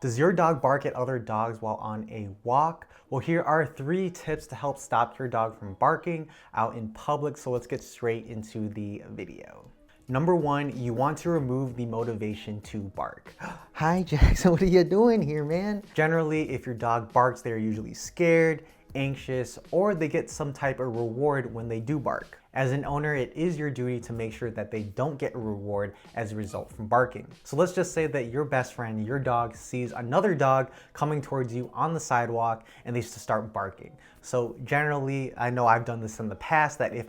Does your dog bark at other dogs while on a walk? Well, here are 3 tips to help stop your dog from barking out in public. So let's get straight into the video. Number 1, you want to remove the motivation to bark. Hi Jackson, what are you doing here, man? Generally, if your dog barks, they're usually scared, anxious, or they get some type of reward when they do bark. As an owner, it is your duty to make sure that they don't get a reward as a result from barking. So let's just say that your best friend, your dog, sees another dog coming towards you on the sidewalk and they start barking. So generally, I know I've done this in the past, that if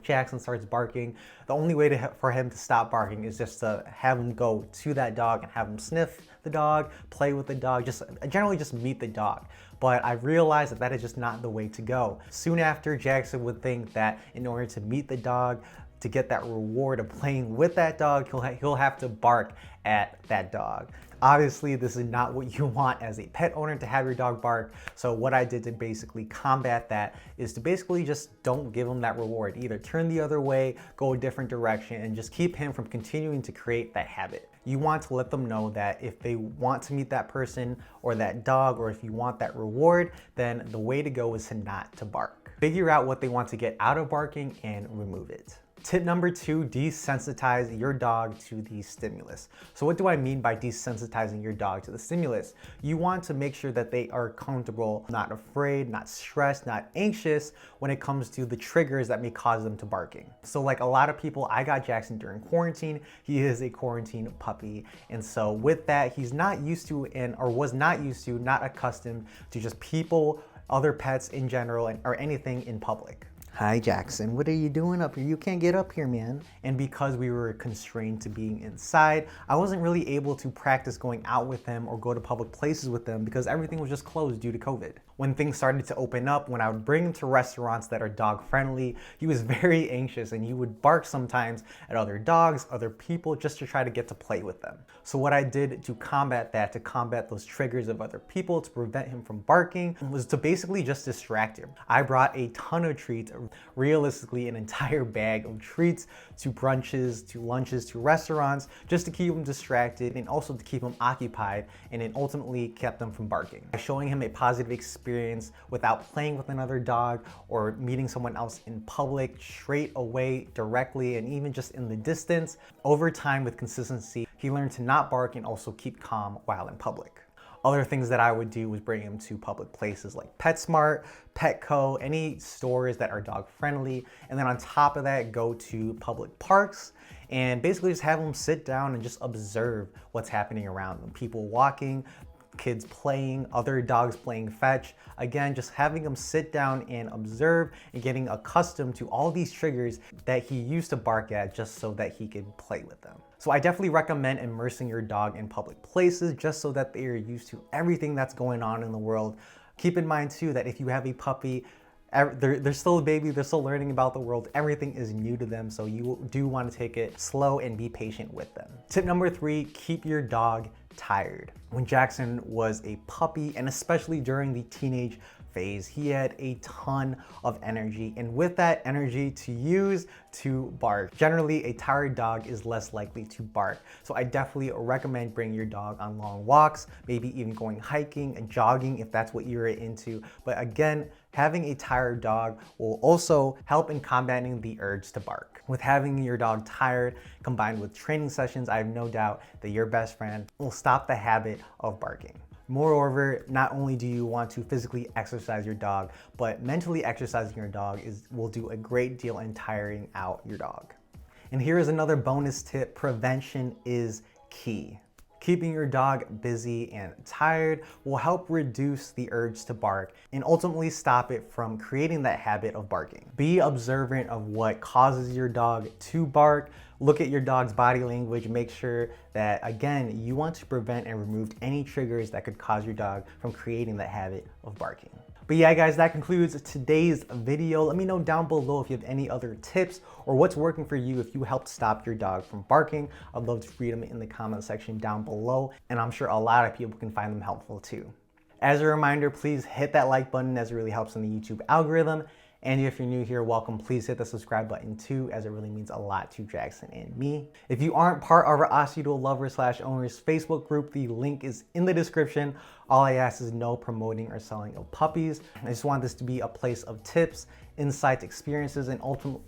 Jackson starts barking, the only way for him to stop barking is just to have him go to that dog and have him sniff the dog, play with the dog, generally just meet the dog. But I realized that that is just not the way to go. Soon after, Jackson would think that in order to meet the dog, to get that reward of playing with that dog, he'll have to bark at that dog. Obviously, this is not what you want as a pet owner, to have your dog bark. So what I did to basically combat that is to basically just don't give him that reward. Either turn the other way, go a different direction, and just keep him from continuing to create that habit. You want to let them know that if they want to meet that person or that dog, or if you want that reward, then the way to go is to not to bark. Figure out what they want to get out of barking and remove it. Tip number 2, desensitize your dog to the stimulus. So what do I mean by desensitizing your dog to the stimulus? You want to make sure that they are comfortable, not afraid, not stressed, not anxious when it comes to the triggers that may cause them to barking. So like a lot of people, I got Jackson during quarantine. He is a quarantine puppy. And so with that, he's not used to not accustomed to just people, other pets in general, or anything in public. Hi Jackson, what are you doing up here? You can't get up here, man. And because we were constrained to being inside, I wasn't really able to practice going out with him or go to public places with him because everything was just closed due to COVID. When things started to open up, when I would bring him to restaurants that are dog friendly, he was very anxious and he would bark sometimes at other dogs, other people, just to try to get to play with them. So what I did to combat that, to combat those triggers of other people, to prevent him from barking, was to basically just distract him. I brought a ton of treats, realistically an entire bag of treats, to brunches, to lunches, to restaurants, just to keep him distracted and also to keep him occupied, and it ultimately kept him from barking. By showing him a positive experience without playing with another dog or meeting someone else in public, straight away, directly, and even just in the distance, over time with consistency, he learned to not bark and also keep calm while in public. Other things that I would do was bring him to public places like PetSmart, Petco, any stores that are dog friendly. And then on top of that, go to public parks and basically just have him sit down and just observe what's happening around them. People walking, kids playing, other dogs playing fetch. Again, just having him sit down and observe and getting accustomed to all these triggers that he used to bark at just so that he could play with them. So I definitely recommend immersing your dog in public places just so that they are used to everything that's going on in the world. Keep in mind too that if you have a puppy, they're still a baby, they're still learning about the world, everything is new to them, so you do want to take it slow and be patient with them. Tip number 3, keep your dog tired. When Jackson was a puppy, and especially during the teenage phase, he had a ton of energy, and with that energy to use to bark. Generally, a tired dog is less likely to bark. So I definitely recommend bringing your dog on long walks, maybe even going hiking and jogging if that's what you're into. But again, having a tired dog will also help in combating the urge to bark. With having your dog tired combined with training sessions, I have no doubt that your best friend will stop the habit of barking. Moreover, not only do you want to physically exercise your dog, but mentally exercising your dog will do a great deal in tiring out your dog. And here is another bonus tip: prevention is key. Keeping your dog busy and tired will help reduce the urge to bark and ultimately stop it from creating that habit of barking. Be observant of what causes your dog to bark. Look at your dog's body language. Make sure that, again, you want to prevent and remove any triggers that could cause your dog from creating that habit of barking. But yeah, guys, that concludes today's video. Let me know down below if you have any other tips or what's working for you if you helped stop your dog from barking. I'd love to read them in the comment section down below, and I'm sure a lot of people can find them helpful too. As a reminder, please hit that like button as it really helps in the YouTube algorithm. And if you're new here, welcome. Please hit the subscribe button too, as it really means a lot to Jackson and me. If you aren't part of our Aussie lovers / owners Facebook group, the link is in the description. All I ask is no promoting or selling of puppies. I just want this to be a place of tips, insights, experiences, and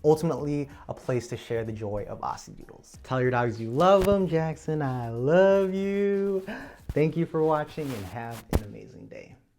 ultimately a place to share the joy of Aussie Doodles. Tell your dogs you love them. Jackson, I love you. Thank you for watching and have an amazing day.